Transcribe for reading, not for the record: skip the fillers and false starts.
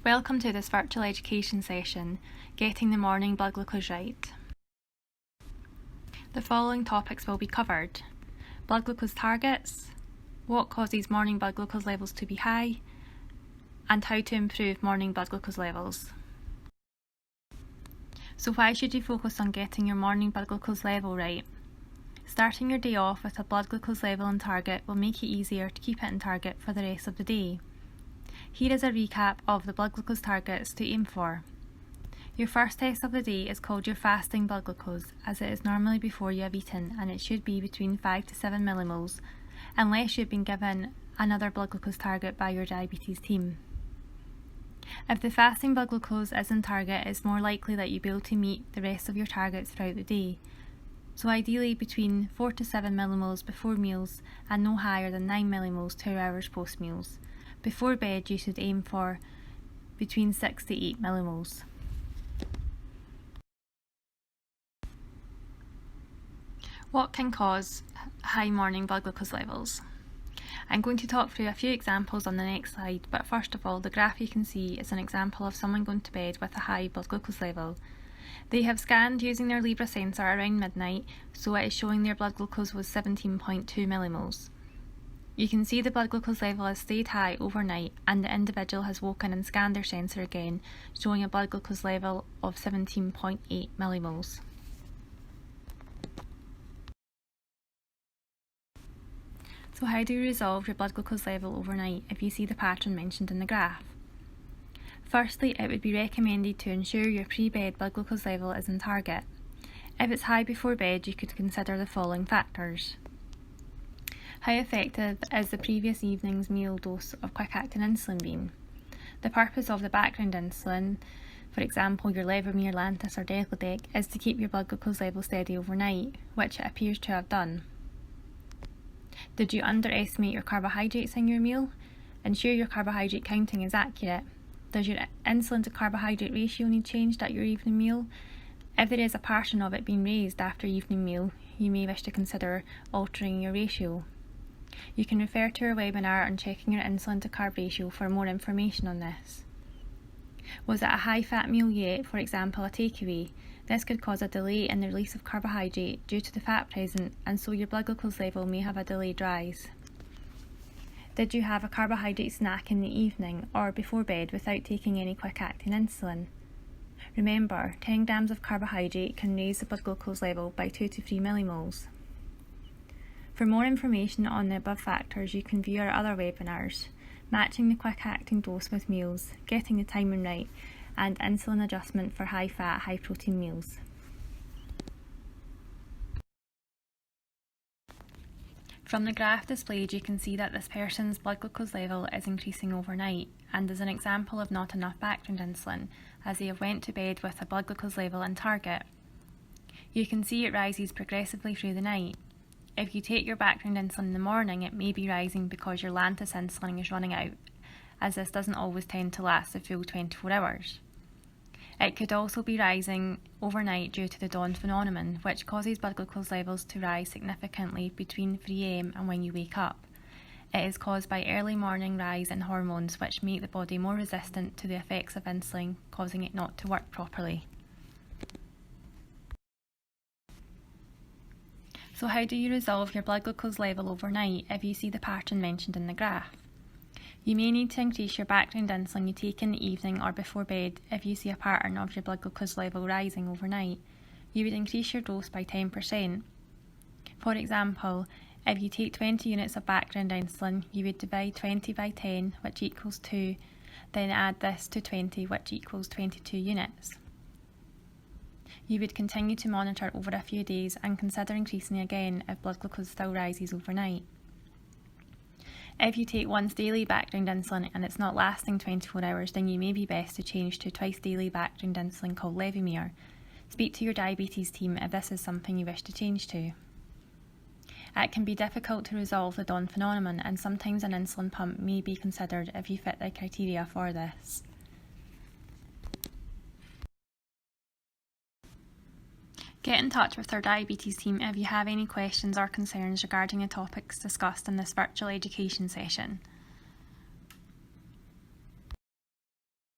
Welcome to this virtual education session, Getting the Morning Blood Glucose Right. The following topics will be covered: blood glucose targets, what causes morning blood glucose levels to be high, and how to improve morning blood glucose levels. So why should you focus on getting your morning blood glucose level right? Starting your day off with a blood glucose level on target will make it easier to keep it on target for the rest of the day. Here is a recap of the blood glucose targets to aim for. Your first test of the day is called your fasting blood glucose, as it is normally before you have eaten, and it should be between 5 to 7 millimoles, unless you've been given another blood glucose target by your diabetes team. If the fasting blood glucose is on target, it's more likely that you'll be able to meet the rest of your targets throughout the day. So ideally between 4 to 7 millimoles before meals and no higher than 9 millimoles 2 hours post meals. Before bed, you should aim for between 6 to 8 millimoles. What can cause high morning blood glucose levels? I'm going to talk through a few examples on the next slide, but first of all, the graph you can see is an example of someone going to bed with a high blood glucose level. They have scanned using their Libre sensor around midnight, so it is showing their blood glucose was 17.2 millimoles. You can see the blood glucose level has stayed high overnight, and the individual has woken and scanned their sensor again, showing a blood glucose level of 17.8 millimoles. So how do you resolve your blood glucose level overnight if you see the pattern mentioned in the graph? Firstly, it would be recommended to ensure your pre-bed blood glucose level is on target. If it's high before bed, you could consider the following factors. How effective is the previous evening's meal dose of quick-acting insulin been? The purpose of the background insulin, for example your Levemir, Lantus or Degludec, is to keep your blood glucose level steady overnight, which it appears to have done. Did you underestimate your carbohydrates in your meal? Ensure your carbohydrate counting is accurate. Does your insulin to carbohydrate ratio need changed at your evening meal? If there is a portion of it being raised after evening meal, you may wish to consider altering your ratio. You can refer to our webinar on checking your insulin to carb ratio for more information on this. Was it a high fat meal you ate, for example a takeaway? This could cause a delay in the release of carbohydrate due to the fat present, and so your blood glucose level may have a delayed rise. Did you have a carbohydrate snack in the evening or before bed without taking any quick-acting insulin? Remember, 10 grams of carbohydrate can raise the blood glucose level by 2 to 3 millimoles. For more information on the above factors, you can view our other webinars: matching the quick-acting dose with meals, getting the timing right, and insulin adjustment for high-fat, high-protein meals. From the graph displayed, you can see that this person's blood glucose level is increasing overnight, and is an example of not enough background insulin, as they have went to bed with a blood glucose level on target. You can see it rises progressively through the night. If you take your background insulin in the morning, it may be rising because your Lantus insulin is running out, as this doesn't always tend to last the full 24 hours. It could also be rising overnight due to the dawn phenomenon, which causes blood glucose levels to rise significantly between 3 am and when you wake up. It is caused by early morning rise in hormones, which make the body more resistant to the effects of insulin, causing it not to work properly. So how do you resolve your blood glucose level overnight if you see the pattern mentioned in the graph? You may need to increase your background insulin you take in the evening or before bed if you see a pattern of your blood glucose level rising overnight. You would increase your dose by 10%. For example, if you take 20 units of background insulin, you would divide 20 by 10, which equals 2, then add this to 20, which equals 22 units. You would continue to monitor over a few days and consider increasing again if blood glucose still rises overnight. If you take once daily background insulin and it's not lasting 24 hours, then you may be best to change to twice daily background insulin called Levemir. Speak to your diabetes team if this is something you wish to change to. It can be difficult to resolve the dawn phenomenon, and sometimes an insulin pump may be considered if you fit the criteria for this. Get in touch with our diabetes team if you have any questions or concerns regarding the topics discussed in this virtual education session.